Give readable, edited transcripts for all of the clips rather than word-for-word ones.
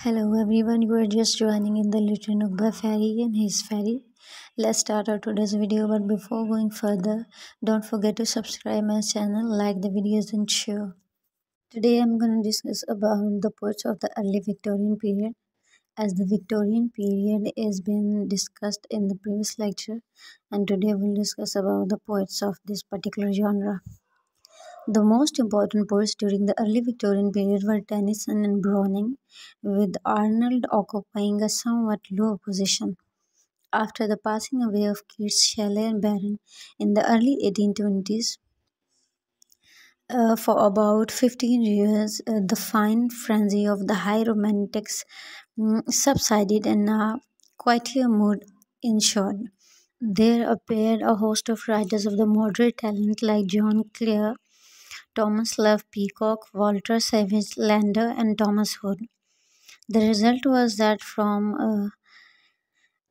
Hello everyone, you are just joining in the Little Nook by Fairy and his Fairy. Let's start our today's video, but before going further, don't forget to subscribe my channel, like the videos and share. Today I'm going to discuss about the poets of the early Victorian period. As the Victorian period is been discussed in the previous lecture, and today we'll discuss about the poets of this particular genre. The most important poets during the early Victorian period were Tennyson and Browning, with Arnold occupying a somewhat lower position. After the passing away of Keats, Shelley, and Byron in the early 1820s, for about 15 years, the fine frenzy of the high romantics subsided and a quieter mood ensued. There appeared a host of writers of the moderate talent like John Clare, Thomas Love Peacock, Walter Savage Landor, and Thomas Hood. The result was that from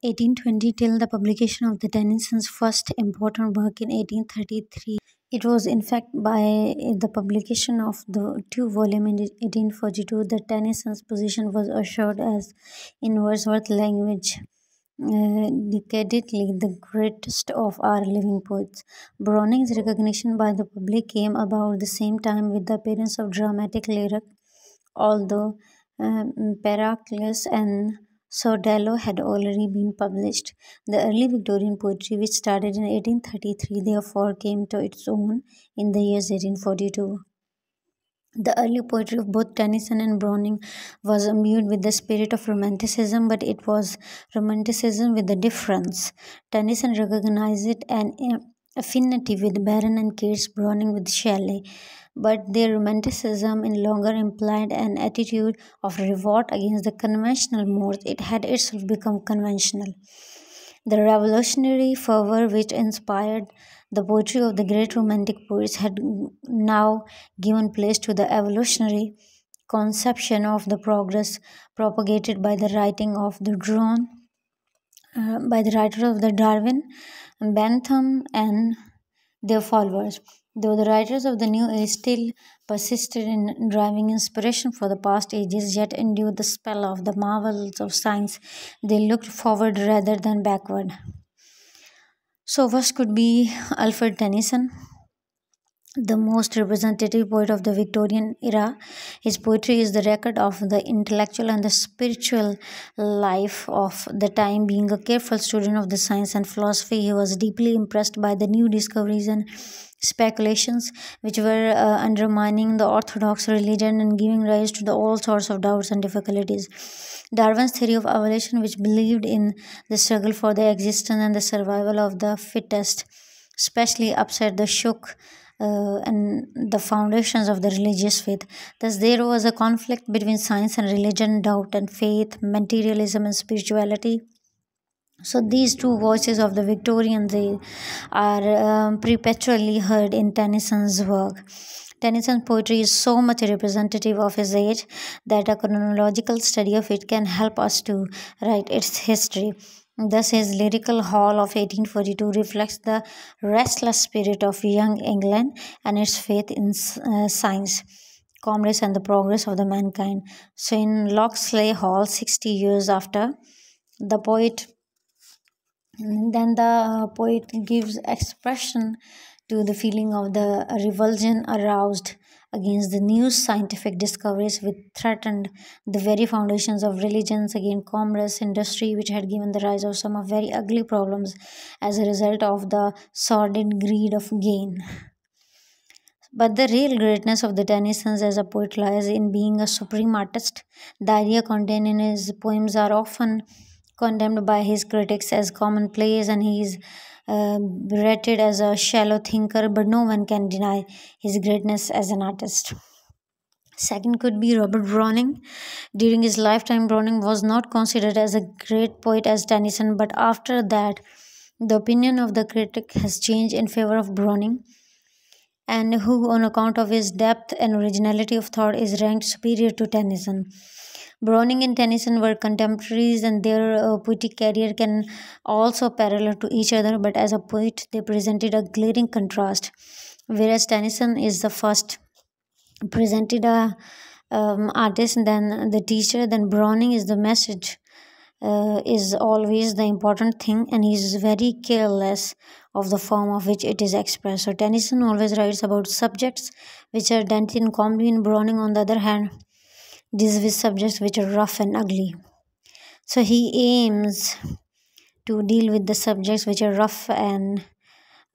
1820 till the publication of the Tennyson's first important work in 1833, it was in fact by the publication of the two volume in 1842 that Tennyson's position was assured as in Wordsworth language. Decadedly the greatest of our living poets. Browning's recognition by the public came about the same time with the appearance of dramatic lyric, although Pericles and Sordello had already been published. The early Victorian poetry, which started in 1833, therefore came to its own in the years 1842. The early poetry of both Tennyson and Browning was imbued with the spirit of Romanticism, but it was Romanticism with a difference. Tennyson recognized an affinity with Byron and Keats, Browning with Shelley, but their Romanticism in longer implied an attitude of revolt against the conventional modes. It had itself become conventional. The revolutionary fervor which inspired the poetry of the great Romantic poets had now given place to the evolutionary conception of the progress propagated by the writing of the by the writers of the Darwin, Bentham, and their followers. Though the writers of the New Age still persisted in driving inspiration for the past ages, yet endured the spell of the marvels of science, they looked forward rather than backward. So, first could be Alfred Tennyson, the most representative poet of the Victorian era. His poetry is the record of the intellectual and the spiritual life of the time. Being a careful student of the science and philosophy, he was deeply impressed by the new discoveries and speculations which were undermining the orthodox religion and giving rise to all sorts of doubts and difficulties. Darwin's theory of evolution, which believed in the struggle for the existence and the survival of the fittest, especially upset the shook and the foundations of the religious faith. Thus, there was a conflict between science and religion, doubt and faith, materialism and spirituality. So these two voices of the Victorian they are perpetually heard in Tennyson's work. Tennyson's poetry is so much representative of his age that a chronological study of it can help us to write its history. Thus, his lyrical haul of 1842 reflects the restless spirit of young England and its faith in science, commerce, and the progress of the mankind. So, in Locksley Hall, 60 years after, the poet poet gives expression to the feeling of the revulsion aroused against the new scientific discoveries which threatened the very foundations of religions, against commerce, industry, which had given the rise of some of very ugly problems as a result of the sordid greed of gain. But the real greatness of the Tennyson's as a poet lies in being a supreme artist. The idea contained in his poems are often condemned by his critics as commonplace, and he is rated as a shallow thinker, but no one can deny his greatness as an artist. Second could be Robert Browning. During his lifetime, Browning was not considered as a great poet as Tennyson, but after that, the opinion of the critic has changed in favor of Browning, and who, on account of his depth and originality of thought, is ranked superior to Tennyson. Browning and Tennyson were contemporaries, and their poetic career can also parallel to each other, but as a poet, they presented a glaring contrast. Whereas Tennyson is the first, presented a artist than the teacher, then Browning is the message is always the important thing, and he's very careless of the form of which it is expressed. So Tennyson always writes about subjects which are dainty and comely, and Browning, on the other hand, deals with subjects which are rough and ugly. So he aims to deal with the subjects which are rough and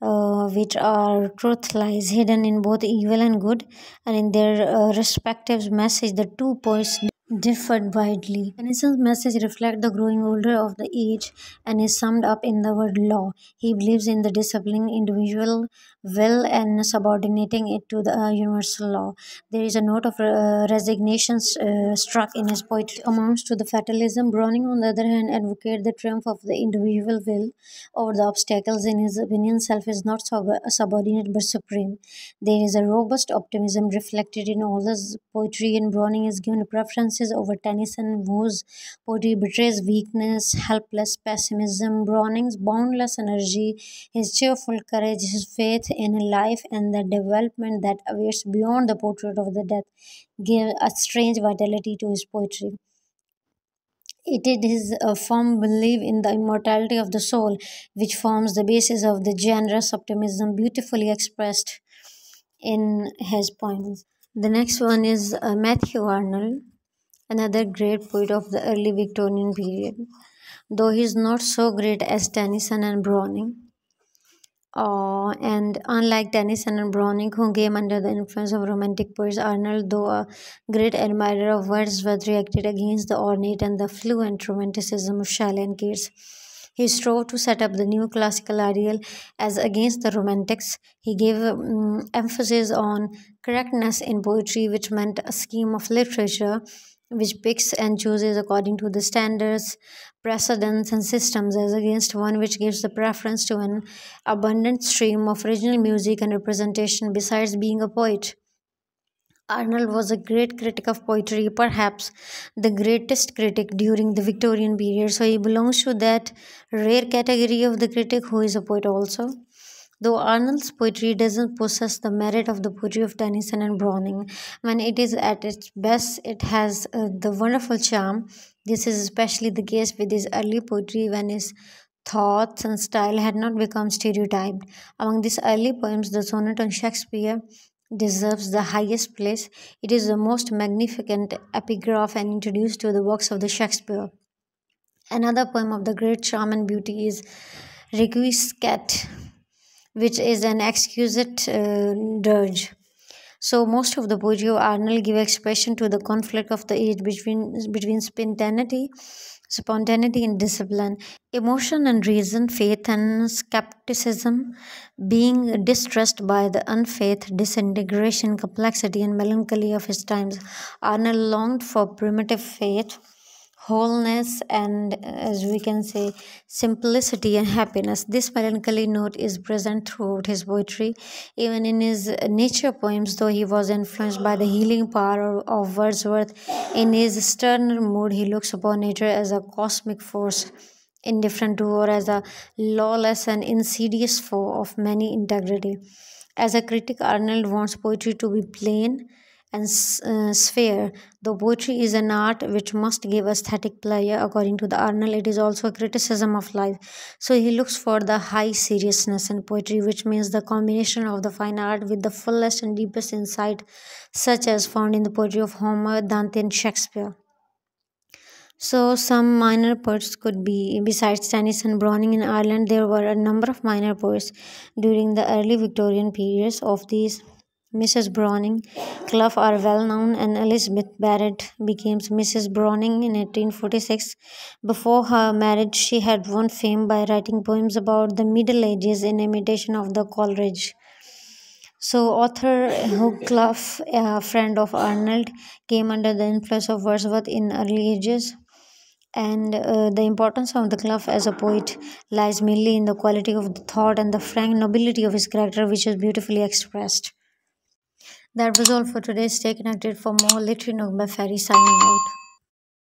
which are truth lies hidden in both evil and good, and in their respective message, the two poets differed widely. Tennyson's message reflects the growing older of the age and is summed up in the word law. He believes in the disciplining individual will and subordinating it to the universal law. There is a note of resignation struck in his poetry, amounts to the fatalism. Browning, on the other hand, advocates the triumph of the individual will over the obstacles. In his opinion, self is not subordinate but supreme. There is a robust optimism reflected in all his poetry, and Browning is given preferences over Tennyson, whose poetry betrays weakness, helpless pessimism. Browning's boundless energy, his cheerful courage, his faith in life, and the development that awaits beyond the portrait of the death give a strange vitality to his poetry. It is his firm belief in the immortality of the soul which forms the basis of the generous optimism beautifully expressed in his poems. The next one is Matthew Arnold, another great poet of the early Victorian period. Though he is not so great as Tennyson and Browning, and unlike Tennyson and Browning, who came under the influence of Romantic poets, Arnold, though a great admirer of Wordsworth, reacted against the ornate and the fluent romanticism of Shelley and Keats. He strove to set up the new classical ideal as against the Romantics. He gave emphasis on correctness in poetry, which meant a scheme of literature which picks and chooses according to the standards, precedents, and systems, as against one which gives the preference to an abundant stream of original music and representation. Besides being a poet, Arnold was a great critic of poetry, perhaps the greatest critic during the Victorian period. So he belongs to that rare category of the critic who is a poet also. Though Arnold's poetry doesn't possess the merit of the poetry of Tennyson and Browning, when it is at its best, it has the wonderful charm. This is especially the case with his early poetry when his thoughts and style had not become stereotyped. Among these early poems, the sonnet on Shakespeare deserves the highest place. It is the most magnificent epigraph and introduced to the works of the Shakespeare. Another poem of the great charm and beauty is Requiescat, which is an exquisite dirge. So most of the poetry of Arnold give expression to the conflict of the age between spontaneity and discipline, emotion and reason, faith and skepticism, being distressed by the unfaith, disintegration, complexity, and melancholy of his times. Arnold longed for primitive faith, wholeness, and as we can say, simplicity and happiness. This melancholy note is present throughout his poetry, even in his nature poems. Though he was influenced by the healing power of Wordsworth, in his sterner mood he looks upon nature as a cosmic force indifferent to, or as a lawless and insidious foe of many integrity. As a critic, Arnold wants poetry to be plain and sphere. Though poetry is an art which must give aesthetic pleasure, according to the Arnold, it is also a criticism of life. So he looks for the high seriousness in poetry, which means the combination of the fine art with the fullest and deepest insight, such as found in the poetry of Homer, Dante, and Shakespeare. So some minor poets could be, besides Tennyson, Browning in Ireland, there were a number of minor poets during the early Victorian periods. Of these, Mrs. Browning, Clough are well known, and Elizabeth Barrett became Mrs. Browning in 1846. Before her marriage, she had won fame by writing poems about the Middle Ages in imitation of the Coleridge. So, author Hugh Clough, a friend of Arnold, came under the influence of Wordsworth in early ages. And the importance of the Clough as a poet lies mainly in the quality of the thought and the frank nobility of his character, which is beautifully expressed. That was all for today. Stay connected for more Literary Nook by Ferry signing out.